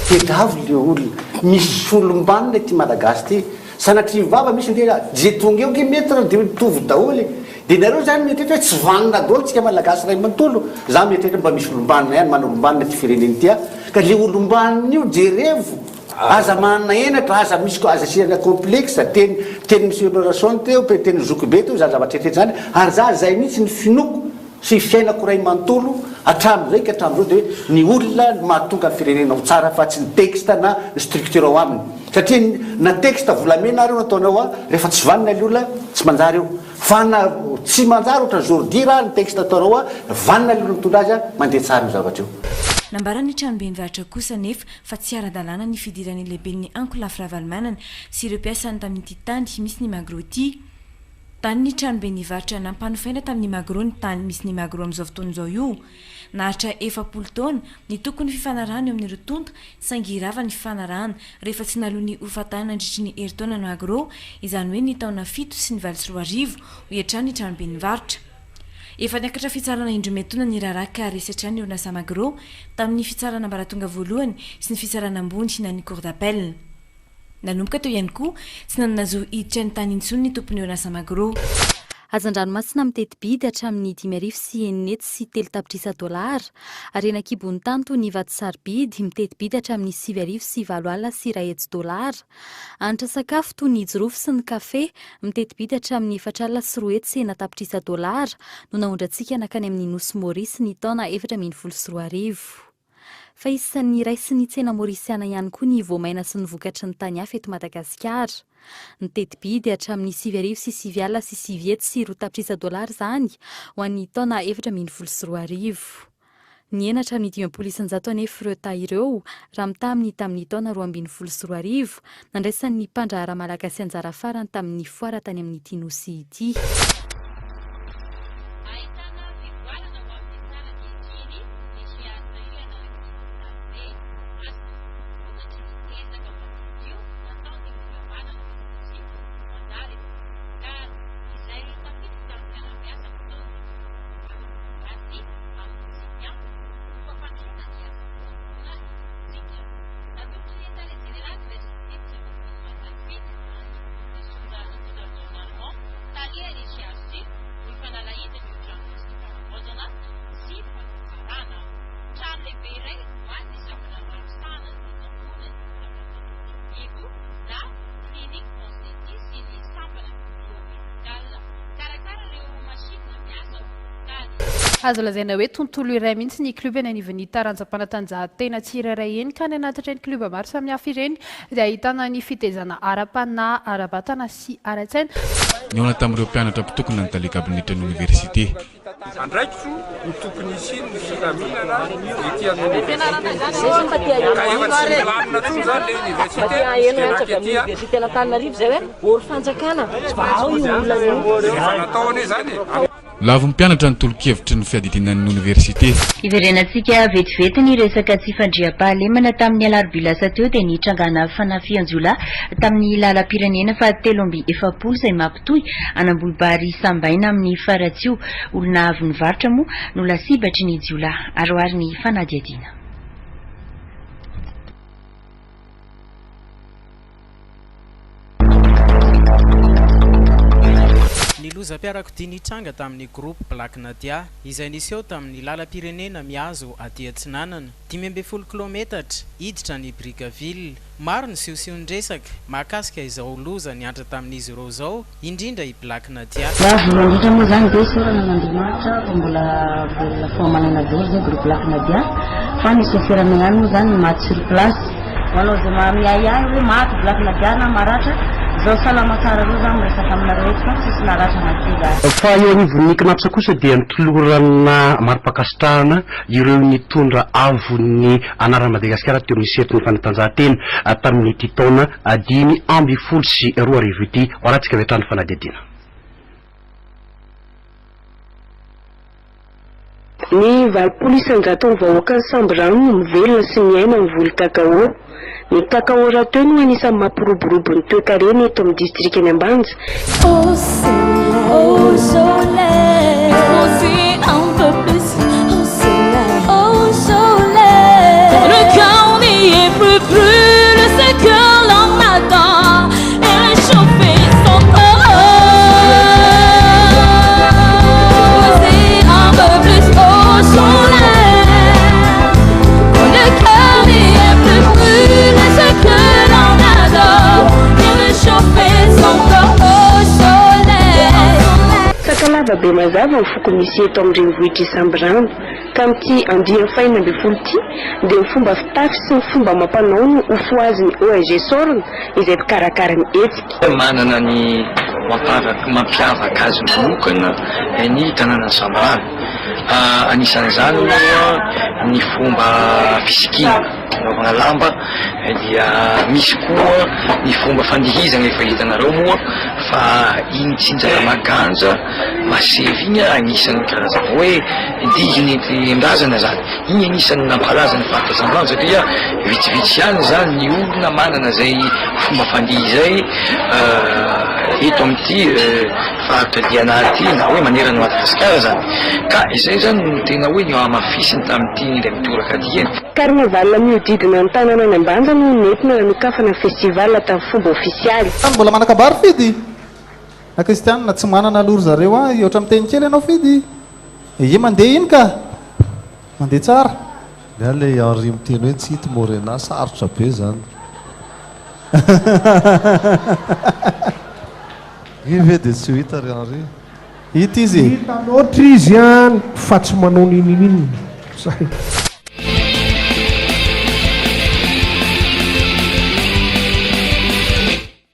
tedavo le olona misy solombanina ty malagasy ty sanatria vava misy nde je tonga eo ke mety de mitovy daholy de nareo zany mietrehtra hoe tsy vanina daholo tsika malagasy ray manontolo za mietrehtra mba misy olombanina ihany mana olombanina ty fireneny tya ka le olombanina io jerevo aza manana enatra aza misy aza sirana complexe teny monsieur Laurent teo pe teny zokibe teo za zavatretrehtra zany ary za zay mihitsy ny finoko sy fiainako ray manontolo atramizay ka hatramizao de ny olona mahatonga ny firenenao tsara fa tsy ny texte na ny structure ao aminy satria na texte volamena reo nataonao a rehefa tsy vanina le olona tsy manjary eo fa na tsy manjary ohatra jordi raha ny texte ataonao a vanina le olona mitondra azy a mandeha tsara io zavatra io nambarany tranobe nivaratra kosa nefa fa tsy ara-dalàna ny fidirany lehiben'ny Ankola Firavalmanana sy ireo mpiasany tamin'ity tany misy ny magro ty tany ny tranobe nivaratra nampanofaina tamin'ny magro ny tany misy ny magro amin'izao fotoan'izao io nahatra 7 taona ny tokony fifanarahana eo amin'ireo tonta sangirava ny fifanarahana rehefa tsy naloha ny ofatanana nandritry ny herintaona ny magro izany hoe ny taona 7 sy ny 24 ho hiatrany ny tranobe nivaratra efa niakatra fitsarana indrometona ny raraka resatra ny orinasa magro tamin'ny fitsarana ambaratonga voalohany sy ny fitsarana ambony na ny cour d'appel nanomboka teo ihany koa tsy nananazo hiditra ny tany intsony ny tompony orinasa magro azan-dranomasina mitety-bidy hatramin'ny 5,9 sy 3 tapitrisa dolara ary enankibon'ny tany toy ny vato-sarobidy mitety-bidy hatramin'ny 7,000 sy 7 alina sy 100 dolara anitra sakafo toy ny jirofo sy ny kafe mitety-bidy hatramin'ny 4 alina sy 1 sy 9 tapitrisa dolara no naondrantsika nakany amin'ny nosy Maurice ny taona 4,4 fa isan'ny ray sy ny tsena maorisiana ihany koa ny voamaina sy ny vokatry ny tany hafa eto Madagasikara ny teti-bidy hatramin'ny 7,000 sy 7 alina sy 7 sy 2 tapitrisa dolara zany ho an'ny taona 4,4 ny enatra amin'ny 5,900 anefa ireo ta ireo raha mitamin'ny tamin'ny taona 2,4 nandraisan'ny mpandrahara malagasy anjara farany tamin'ny foara tany amin'ny Tinosy ity azo lazaina hoe tontolo iray mihitsy ny kluba eny anivon'ny taranjam-panatanjahantena tsirairay eny ka ny anatin'ireny kluba maro samihafa ireny dia ahitana ny fitezana ara-panahy ara-batana sy ara-tsaina ny ona tamin'ireo mpianatra mpitokony ny talikabinitra ny université andraikitro ny tokony isiny ny filaminana ety université zany lavo mpianatra ny tolo-kevitry ny fiadidinan'ny université iverenantsika vetivety ny resaka tsy fandriam-pahalemana tamin'ny alarobia lasa teo dia ny trangana fanafianjola tamin'ny lalam-pirenena fa 3,7 izay mampitohy anambolobary sambaina amin'ny faratsio olona avy nivarotra moa no lasibatry ny jiola aroary ny fanadiadiana loza-piarakodia nitranga tamin'ny groupe Black Nadia izay niseho tamin'ny lalam-pirenena miazo aty Atsinanana 12 kilometatra hiditra ny Brigaville maro ny siosiondresaka mahakasika izao loza niantra tamin'izy ireo zao indrindra i Black Nadia indrindra moa zany dia sorana n'Andriamanitra fa mbola fomanana daholo zay groupe Black Nadia fa ny sofirana ihany moa zany maty sur place manao zay miahiahy hoe maty Black Nadia na maratra zao salama tsara aloha zany miresaka aminareo eto fa tsisy naratra anaty fa eo anivon'ny kinapsa kosa dia nitolorana mari-pakasitrahana ireo nitondra avon'ny anarana Madagasikara teo amin'ny setin'ny fanatanjahantena tamin'ny ity taona 5,12 sy 2 arivo ity horatsika vetrany fanadihadiana ny valopolo isan-jato ny vahoaka ny samborano no mivelona sy miaina ny voly kakao ny kakao rahateo no anisan'ny mampiroborobo ny toe-karena eto amin'ny distrikany Ambanja ny foko misy eto amin'ny renivohitra Sambrano ka amin'ity andriany faina amby folo ity dia ny fomba fitafy sy ny fomba amam-panao no hofoaziny ONG Sorona izay mpikarakara ny hetsika. Manana ny mampiavaka azy manokana ny tanàna Sambrano. Anisan'izany moa ny fomba fisikina anaovana lamba dia misy koa ny fomba fandihizana efa hitanareo moa fa iny tsinjaka maganja masevy iny anisan'ny karazana hoe dihiny endrazana zany iny anisan'ny nampalaza ny faritra Sambrano satria vitsivitsy ihany zany ny olona manana zay fomba fandihy zay eto amin'ity faritra Dianary ity na hoe manerana Madagasikara zany ka izay zany no tena hoe ny amafisiny tamin'ity indray mitoraka aty eny. Carnaval miodidina ny tanàna any Ambanja no nentina nanokafana festival tamin'ny fomba ofisialy. Mbola manakabary fidy na kristianina tsy manana alory zareo ohatra miteny kely ianao fidy i mandeha iny ka mandeha tsara le Henri miteny hoe tsy hity Morena sarotra be zany ve dia tsy ho hita ry Henri hita izy hita loatra izy fa tsy manao nininy